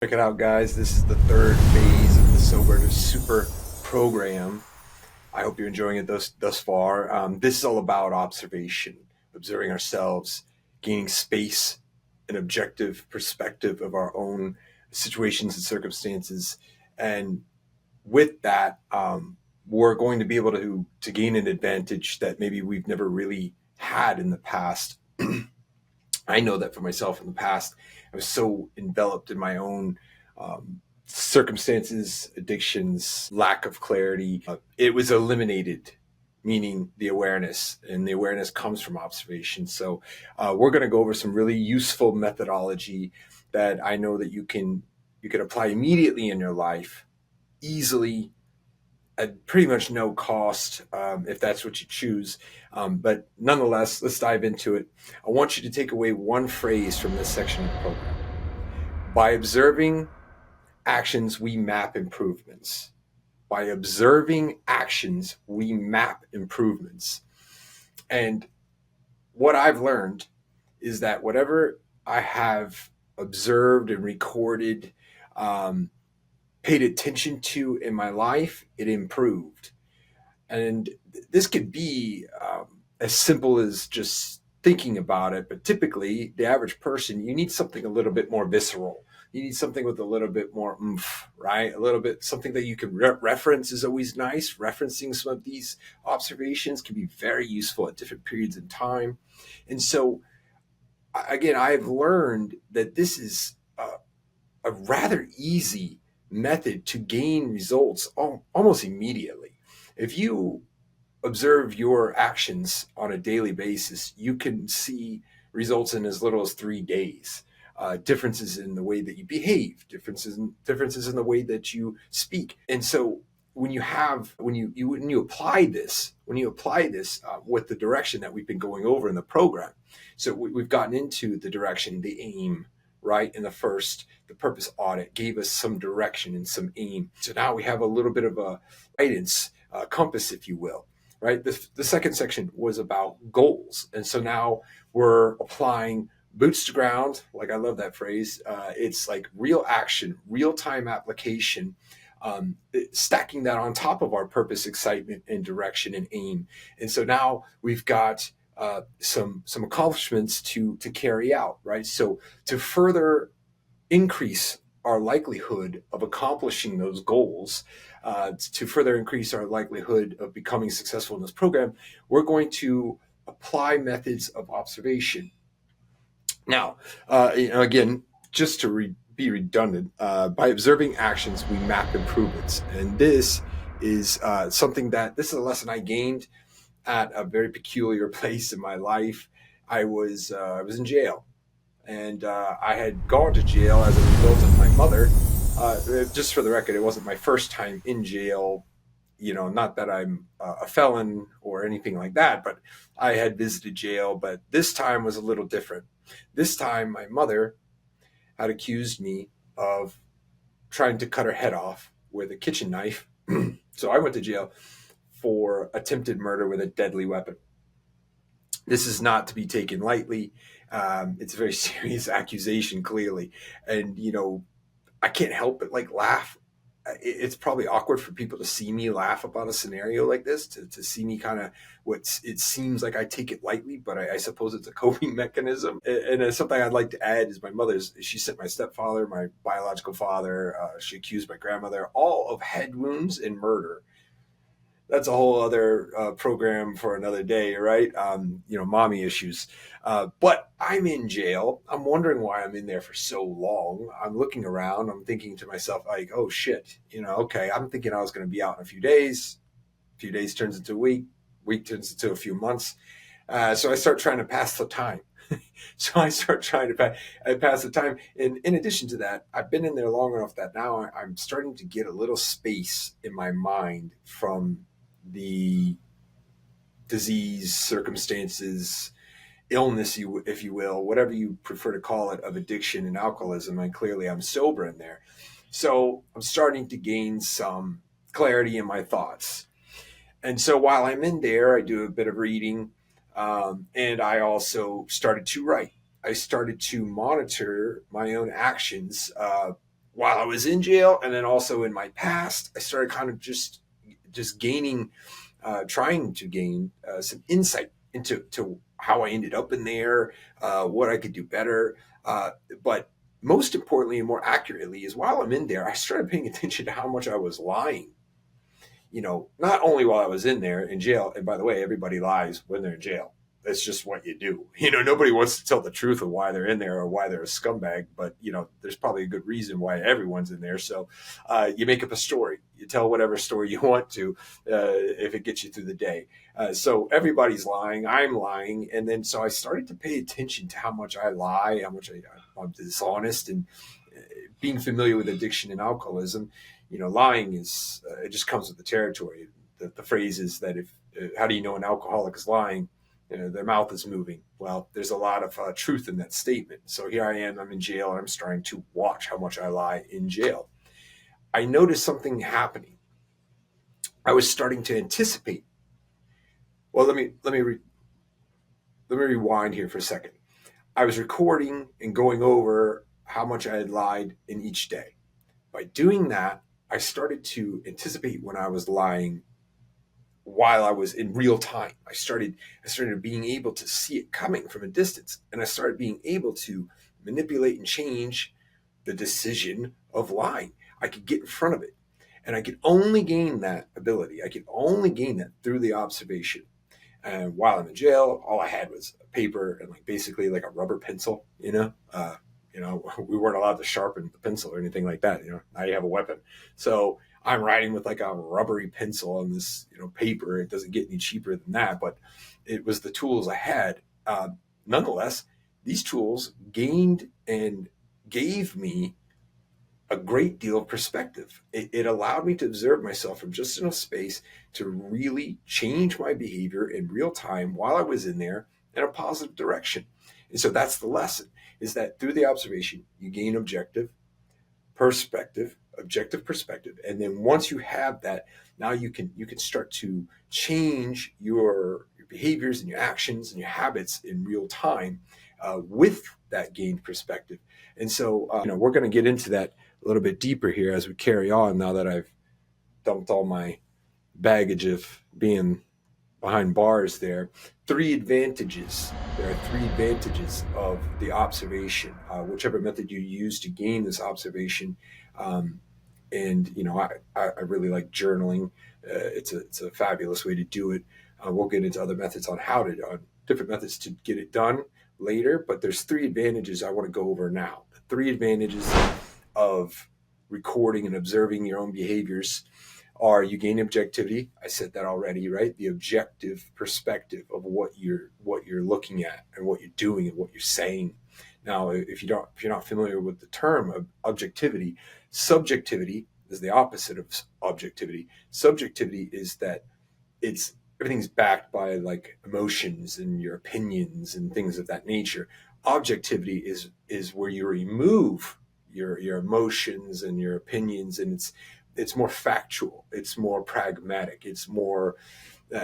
Check it out, guys. This is the third phase of the Sober to Super program. I hope you're enjoying it thus far. This is all about observation, observing ourselves, gaining space, an objective perspective of our own situations and circumstances. And with that, we're going to be able to gain an advantage that maybe we've never really had in the past. I know that for myself in the past, I was so enveloped in my own circumstances, addictions, lack of clarity. It was eliminated, meaning the awareness, and the awareness comes from observation. So we're going to go over some really useful methodology that I know that you can apply immediately in your life, easily, at pretty much no cost, if that's what you choose. But nonetheless, let's dive into it. I want you to take away one phrase from this section of the program. By observing actions, we map improvements. By observing actions, we map improvements. And what I've learned is that whatever I have observed and recorded, paid attention to in my life, it improved. And this could be as simple as just thinking about it, but typically the average person, you need something a little bit more visceral. You need something with a little bit more oomph, right? A little bit, something that you can reference is always nice. Referencing some of these observations can be very useful at different periods in time. And so, again, I've learned that this is a rather easy method to gain results almost immediately. If you observe your actions on a daily basis, you can see results in as little as 3 days. Differences in the way that you behave, differences in the way that you speak, and so when you apply this, with the direction that we've been going over in the program. So we've gotten into the direction, the aim, right? In the purpose audit gave us some direction and some aim. So now we have a little bit of a guidance, compass, if you will, right? The second section was about goals. And so now we're applying boots to ground. Like, I love that phrase. It's like real action, real time application, stacking that on top of our purpose, excitement, and direction and aim. And so now we've got some accomplishments to carry out, right? So to further increase our likelihood of accomplishing those goals, to further increase our likelihood of becoming successful in this program, we're going to apply methods of observation. Now, again, just to be redundant, by observing actions, we map improvements. And this is this is a lesson I gained at a very peculiar place in my life. I was in jail, and I had gone to jail as a result of my mother. Just for the record, it wasn't my first time in jail. Not that I'm a felon or anything like that, but I had visited jail. But this time was a little different. This time, my mother had accused me of trying to cut her head off with a kitchen knife. So I went to jail for attempted murder with a deadly weapon. This is not to be taken lightly. It's a very serious accusation, clearly. And, I can't help but laugh. It's probably awkward for people to see me laugh about a scenario like this, to see me kind of it seems like I take it lightly, but I suppose it's a coping mechanism. And something I'd like to add is she sent my stepfather, my biological father, she accused my grandmother, all of head wounds and murder. That's a whole other program for another day, right? Mommy issues. But I'm in jail. I'm wondering why I'm in there for so long. I'm looking around. I'm thinking to myself, like, oh shit, okay. I'm thinking I was going to be out in a few days. A few days turns into a week turns into a few months. So I start trying to pass the time. So I start trying to pass the time. And in addition to that, I've been in there long enough that now I'm starting to get a little space in my mind from the disease, circumstances, illness, if you will, whatever you prefer to call it, of addiction and alcoholism. And clearly I'm sober in there. So I'm starting to gain some clarity in my thoughts. And so while I'm in there, I do a bit of reading, and I also started to write. I started to monitor my own actions, while I was in jail, and then also in my past, I started kind of just gaining, trying to gain some insight into how I ended up in there, what I could do better. But most importantly and more accurately is while I'm in there, I started paying attention to how much I was lying. Not only while I was in there in jail, and by the way, everybody lies when they're in jail. That's just what you do. Nobody wants to tell the truth of why they're in there or why they're a scumbag, but there's probably a good reason why everyone's in there. So you make up a story. You tell whatever story you want to, if it gets you through the day. So everybody's lying. I'm lying, and then so I started to pay attention to how much I lie, how much I'm dishonest, and being familiar with addiction and alcoholism, lying is it just comes with the territory. The phrase is that if how do you know an alcoholic is lying? Their mouth is moving. Well, there's a lot of truth in that statement. So here I am. I'm in jail, and I'm starting to watch how much I lie in jail. I noticed something happening. I was starting to anticipate. Well, let me rewind here for a second. I was recording and going over how much I had lied in each day. By doing that, I started to anticipate when I was lying while I was in real time. I started being able to see it coming from a distance, and I started being able to manipulate and change the decision of lying. I could get in front of it, and I could only gain that ability. I could only gain that through the observation. And while I'm in jail, all I had was a paper and basically like a rubber pencil. We weren't allowed to sharpen the pencil or anything like that. Now you have a weapon. So I'm writing with like a rubbery pencil on this, paper. It doesn't get any cheaper than that, but it was the tools I had. Nonetheless, these tools gained and gave me a great deal of perspective. It allowed me to observe myself from just enough space to really change my behavior in real time while I was in there in a positive direction. And so that's the lesson, is that through the observation, you gain objective perspective. And then once you have that, now you can start to change your behaviors and your actions and your habits in real time with that gained perspective. And so, we're going to get into that a little bit deeper here as we carry on, now that I've dumped all my baggage of being behind bars there. There are three advantages of the observation, whichever method you use to gain this observation. And I really like journaling. It's a fabulous way to do it. We'll get into other methods on different methods to get it done later, but there's three advantages I want to go over now. The three advantages of recording and observing your own behaviors are: you gain objectivity. I said that already, right? The objective perspective of what you're looking at and what you're doing and what you're saying. Now, if you're not familiar with the term of objectivity, subjectivity is the opposite of objectivity. Subjectivity is that everything's backed by like emotions and your opinions and things of that nature. Objectivity is where you remove your emotions and your opinions, and it's more factual, it's more pragmatic, it's more,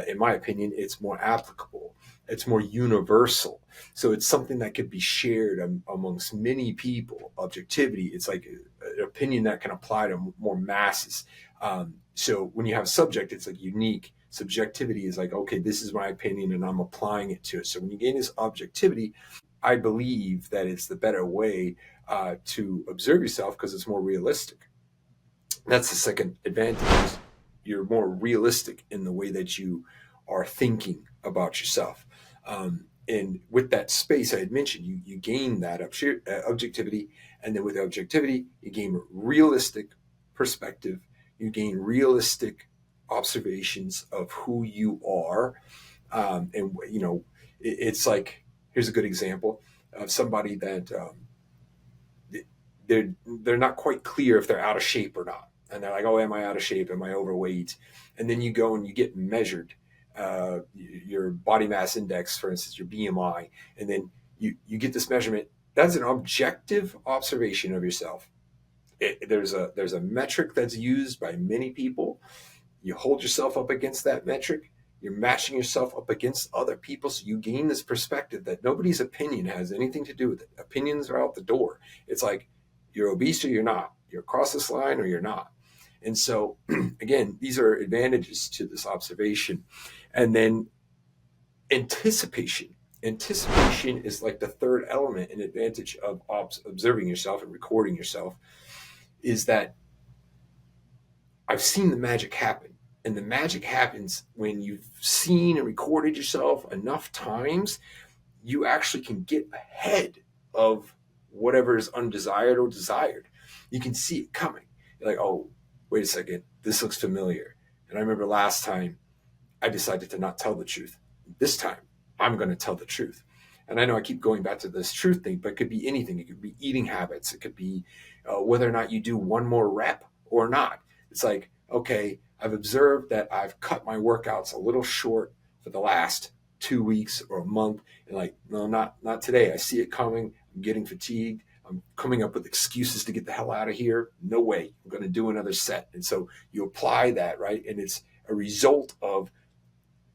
in my opinion, it's more applicable, it's more universal. So it's something that could be shared amongst many people. Objectivity, it's like an opinion that can apply to more masses. So when you have a subject, it's like unique. Subjectivity is like, okay, this is my opinion and I'm applying it to it. So when you gain this objectivity, I believe that it's the better way to observe yourself, because it's more realistic. That's the second advantage. You're more realistic in the way that you are thinking about yourself. And with that space I had mentioned, you gain that objectivity. And then with objectivity, you gain realistic perspective. You gain realistic observations of who you are. It's like, here's a good example of somebody that they're not quite clear if they're out of shape or not. And they're like, oh, am I out of shape? Am I overweight? And then you go and you get measured, your body mass index, for instance, your BMI. And then you get this measurement. That's an objective observation of yourself. There's a metric that's used by many people. You hold yourself up against that metric. You're matching yourself up against other people. So you gain this perspective that nobody's opinion has anything to do with it. Opinions are out the door. It's like, you're obese or you're not. You're across this line or you're not. And so, again, these are advantages to this observation. And then anticipation. Anticipation is like the third element and advantage of observing yourself and recording yourself, is that I've seen the magic happen. And the magic happens when you've seen and recorded yourself enough times, you actually can get ahead of whatever is undesired or desired. You can see it coming. You're like, oh, wait a second, this looks familiar. And I remember last time I decided to not tell the truth. This time I'm going to tell the truth. And I know I keep going back to this truth thing, but it could be anything. It could be eating habits. It could be whether or not you do one more rep or not. It's like, okay, I've observed that I've cut my workouts a little short for the last 2 weeks or a month. And like, no, not today. I see it coming. I'm getting fatigued. I'm coming up with excuses to get the hell out of here. No way. I'm going to do another set. And so you apply that, right? And it's a result of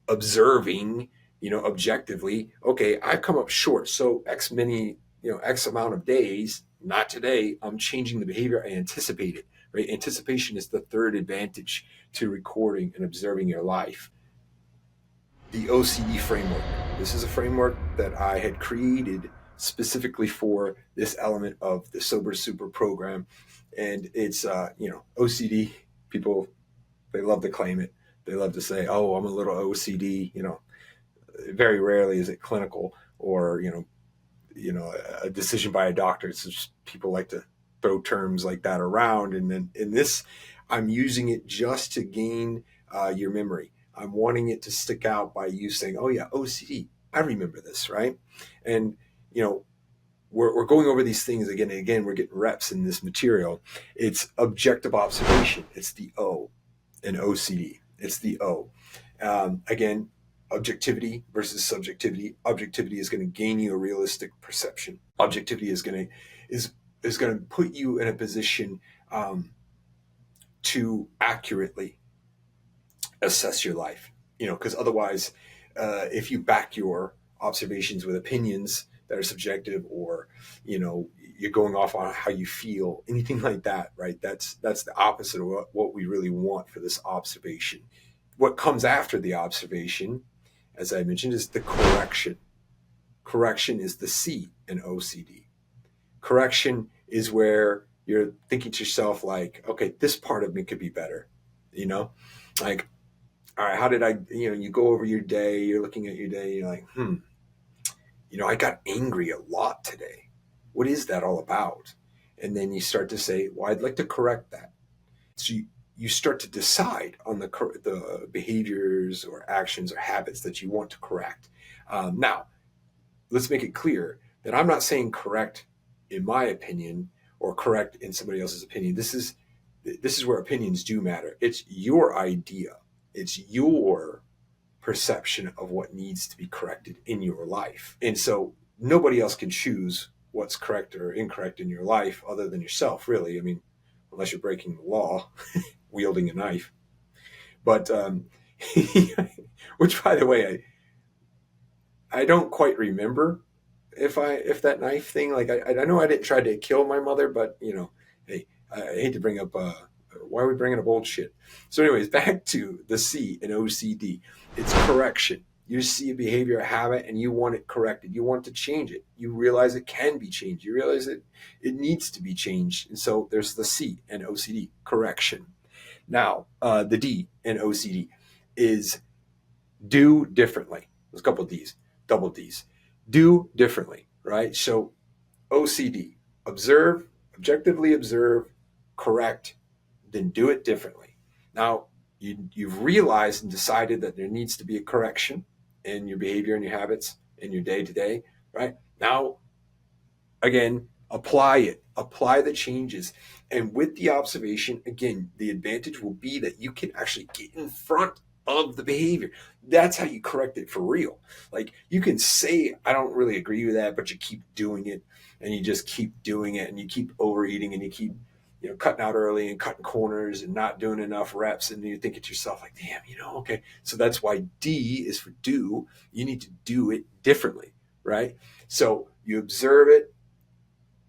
observing, objectively, okay, I've come up short. So X amount of days, not today, I'm changing the behavior I anticipated, right? Anticipation is the third advantage to recording and observing your life. The OCD framework. This is a framework that I had created specifically for this element of the Sober Super program. And it's, OCD, people, they love to claim it. They love to say, oh, I'm a little OCD. Very rarely is it clinical or, a decision by a doctor. It's just people like to throw terms like that around. And then in this, I'm using it just to gain your memory. I'm wanting it to stick out by you saying, oh yeah, OCD. I remember this, right? And, we're going over these things again and again. We're getting reps in this material. It's objective observation. It's the O in OCD. It's the O. Again, objectivity versus subjectivity. Objectivity is going to gain you a realistic perception. Objectivity is going to put you in a position to accurately assess your life. Because otherwise, if you back your observations with opinions that are subjective, or you're going off on how you feel, anything like that, right? That's the opposite of what we really want for this observation. What comes after the observation, as I mentioned, is the correction. Correction is the C in OCD. Correction is where you're thinking to yourself like, okay, this part of me could be better. Like, all right, how did I, you go over your day, you're looking at your day, you're like, I got angry a lot today. What is that all about? And then you start to say, well, I'd like to correct that. So you start to decide on the behaviors or actions or habits that you want to correct. Now, let's make it clear that I'm not saying correct in my opinion or correct in somebody else's opinion. This is where opinions do matter. It's your idea. It's your perception of what needs to be corrected in your life. And so nobody else can choose what's correct or incorrect in your life other than yourself, really. I mean, unless you're breaking the law, wielding a knife. But, which by the way, I don't quite remember if that knife thing, like I know I didn't try to kill my mother, but hey, I hate to bring up, why are we bringing up old shit? So anyways, back to the C in OCD. It's correction. You see a behavior, a habit, and you want it corrected. You want to change it. You realize it can be changed. You realize it needs to be changed. And so there's the C in OCD, correction. Now, the D in OCD is do differently. There's a couple of D's, double D's. Do differently, right? So OCD, observe, objectively observe, correct, then do it differently. Now, you've realized and decided that there needs to be a correction in your behavior and your habits in your day-to-day, right? Now, again, apply it. Apply the changes. And with the observation, again, the advantage will be that you can actually get in front of the behavior. That's how you correct it for real. Like, you can say, I don't really agree with that, but you keep doing it, and you just keep doing it, and you keep overeating, and you keep cutting out early and cutting corners and not doing enough reps. And you think to yourself like, damn, okay. So that's why D is for do. You need to do it differently, right? So you observe it,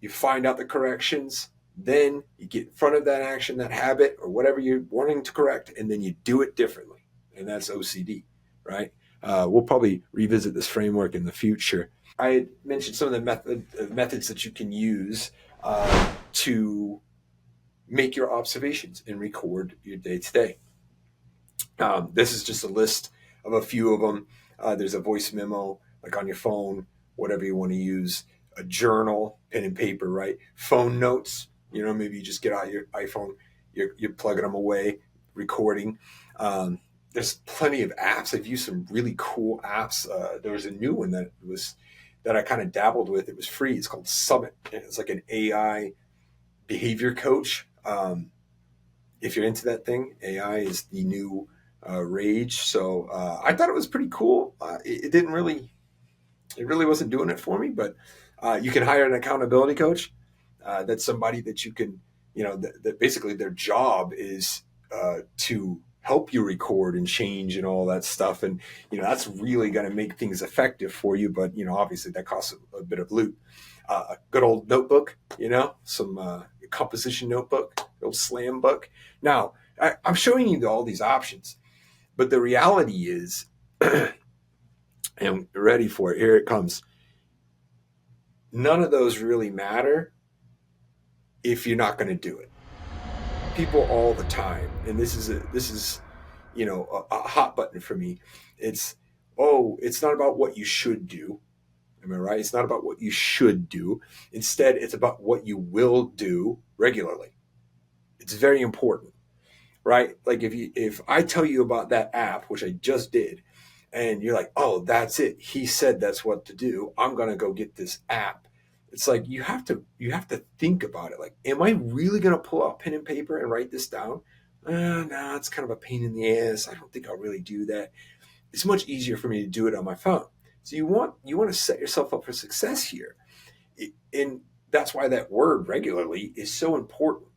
you find out the corrections, Then you get in front of that action, that habit, or whatever you're wanting to correct, and then you do it differently. And that's OCD, right? We'll probably revisit this framework in the future. I had mentioned some of the methods that you can use to make your observations and record your day to day. This is just a list of a few of them. There's a voice memo, like on your phone, whatever you want to use, a journal, pen and paper, right? Phone notes, maybe you just get out your iPhone, you're plugging them away, recording. There's plenty of apps. I've used some really cool apps. There was a new one that I kind of dabbled with. It was free. It's called Summit. It's like an AI behavior coach. If you're into that thing, AI is the new rage. So I thought it was pretty cool. It really wasn't doing it for me, but you can hire an accountability coach. That's somebody that you can, that basically their job is to help you record and change and all that stuff. And, that's really going to make things effective for you. But, obviously that costs a bit of loot. A good old notebook, some composition notebook, old slam book. Now, I'm showing you all these options, but the reality is, and ready for it, here it comes. None of those really matter if you're not going to do it. People all the time, and this is a hot button for me. It's not about what you should do. Am I right? It's not about what you should do. Instead, it's about what you will do regularly. It's very important, right? Like if I tell you about that app, which I just did, and you're like, oh, that's it. He said that's what to do. I'm gonna go get this app. It's like you have to think about it. Like, am I really gonna pull out pen and paper and write this down? No, it's kind of a pain in the ass. I don't think I'll really do that. It's much easier for me to do it on my phone. So you want to set yourself up for success here, and that's why that word regularly is so important.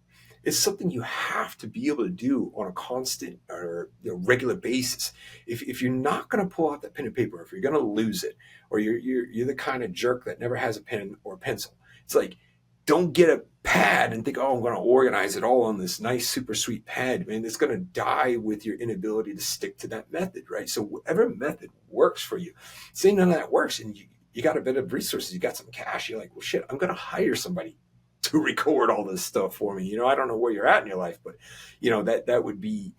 It's something you have to be able to do on a constant or regular basis. If you're not going to pull out that pen and paper, if you're going to lose it, or you're the kind of jerk that never has a pen or a pencil, it's like, don't get a pad and think, oh, I'm going to organize it all on this nice, super sweet pad. Man, it's going to die with your inability to stick to that method, right? So whatever method works for you, say none of that works, and you got a bit of resources, you got some cash, you're like, well, shit, I'm going to hire somebody to record all this stuff for me. I don't know where you're at in your life, but that would be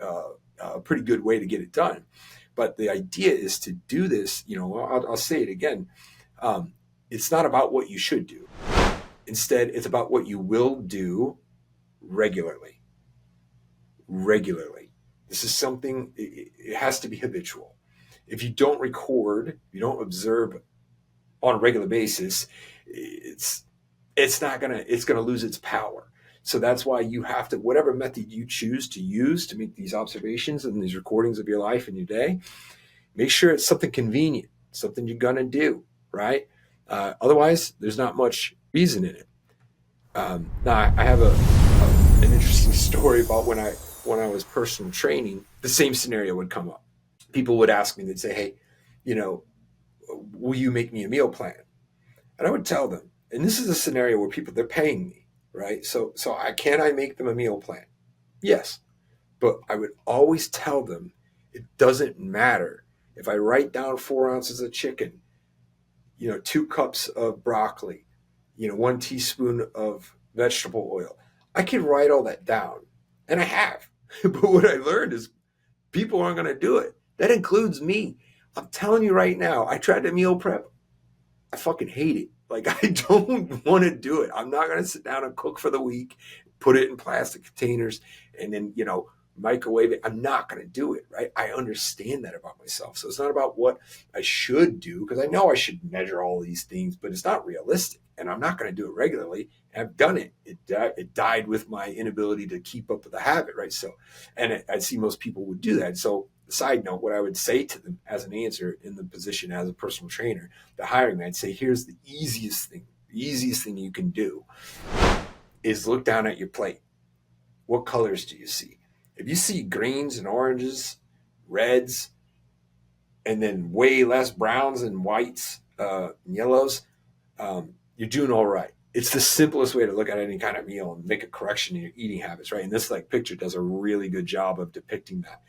a pretty good way to get it done. But the idea is to do this. I'll say it again. It's not about what you should do. Instead, it's about what you will do regularly. Regularly. This is something, it has to be habitual. If you don't record, you don't observe on a regular basis, it's going to lose its power. So that's why you have to, whatever method you choose to use to make these observations and these recordings of your life and your day, make sure it's something convenient, something you're going to do, right? Otherwise, there's not much reason in it. Now, I have an interesting story about when I was personal training. The same scenario would come up. People would ask me, they'd say, hey, will you make me a meal plan? And I would tell them, and this is a scenario where they're paying me, right? So can I make them a meal plan? Yes. But I would always tell them it doesn't matter if I write down 4 ounces of chicken, 2 cups of broccoli, 1 teaspoon of vegetable oil. I can write all that down, and I have. But what I learned is people aren't going to do it. That includes me. I'm telling you right now, I tried to meal prep. I fucking hate it. Like, I don't want to do it. I'm not going to sit down and cook for the week, put it in plastic containers, and then, microwave it. I'm not going to do it, right? I understand that about myself. So it's not about what I should do, because I know I should measure all these things, but it's not realistic, and I'm not going to do it regularly. I've done it. It died with my inability to keep up with the habit, right? So, and I see most people would do that. So, side note, what I would say to them as an answer in the position as a personal trainer, the hiring man, I'd say, here's the easiest thing you can do is look down at your plate. What colors do you see? If you see greens and oranges, reds, and then way less browns and whites, and yellows, you're doing all right. It's the simplest way to look at any kind of meal and make a correction in your eating habits, right? And this like picture does a really good job of depicting that.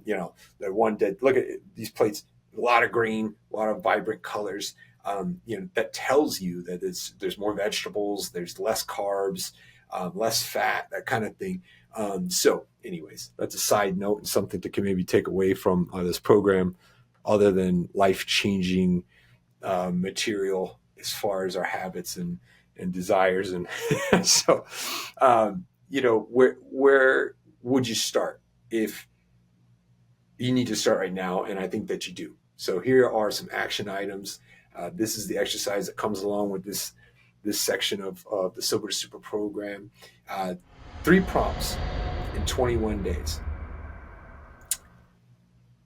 The one that look at these plates, a lot of green, a lot of vibrant colors. That tells you that there's more vegetables, there's less carbs, less fat, that kind of thing. So, anyways, that's a side note and something to maybe take away from this program, other than life changing material as far as our habits and desires. And so, where would you start if you need to start right now? And I think that you do. So here are some action items. This is the exercise that comes along with this section of the Sober to Super program. 3 prompts in 21 days.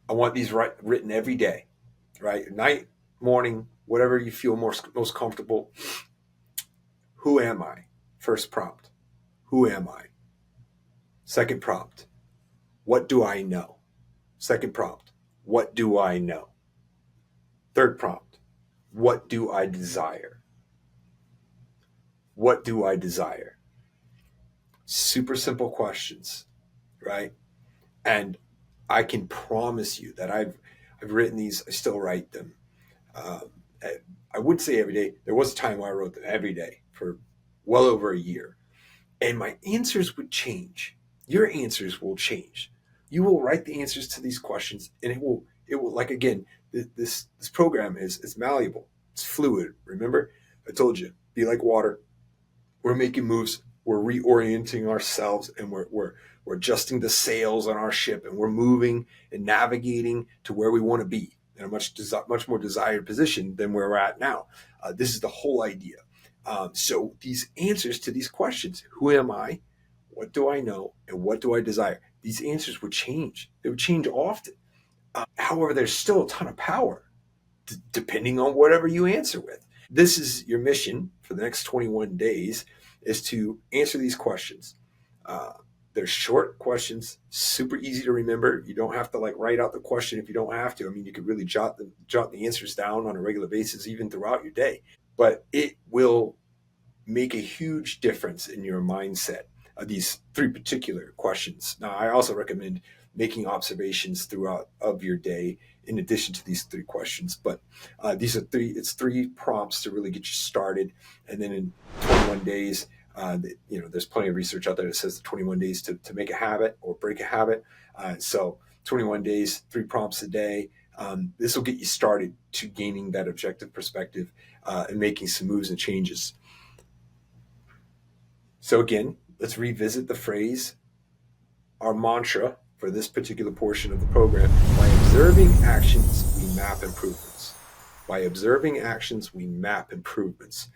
I want these written every day, right? Night, morning, whatever you feel most comfortable. Who am I? First prompt. Who am I? Second prompt. What do I know? Second prompt. What do I know? Third prompt. What do I desire? What do I desire? Super simple questions, right? And I can promise you that I've written these. I still write them. I would say every day. There was a time where I wrote them every day for well over a year, and my answers would change. Your answers will change. You will write the answers to these questions, and it will like, again, this program is malleable. It's fluid. Remember, I told you, be like water. We're making moves. We're reorienting ourselves, and we're adjusting the sails on our ship, and we're moving and navigating to where we want to be in a much more desired position than where we're at now. This is the whole idea. So these answers to these questions: who am I? What do I know? And what do I desire? These answers would change. They would change often. However, there's still a ton of power depending on whatever you answer with. This is your mission for the next 21 days, is to answer these questions. They're short questions, super easy to remember. You don't have to like write out the question if you don't have to. I mean, you could really jot the answers down on a regular basis, even throughout your day. But it will make a huge difference in your mindset of these 3 particular questions. Now, I also recommend making observations throughout of your day in addition to these 3 questions. But these are 3 prompts to really get you started. And then in 21 days, there's plenty of research out there that says 21 days to make a habit or break a habit. So 21 days, 3 prompts a day. This will get you started to gaining that objective perspective and making some moves and changes. So again, let's revisit the phrase, our mantra for this particular portion of the program. By observing actions, we map improvements. By observing actions, we map improvements.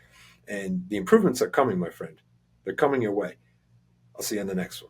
And the improvements are coming, my friend. They're coming your way. I'll see you on the next one.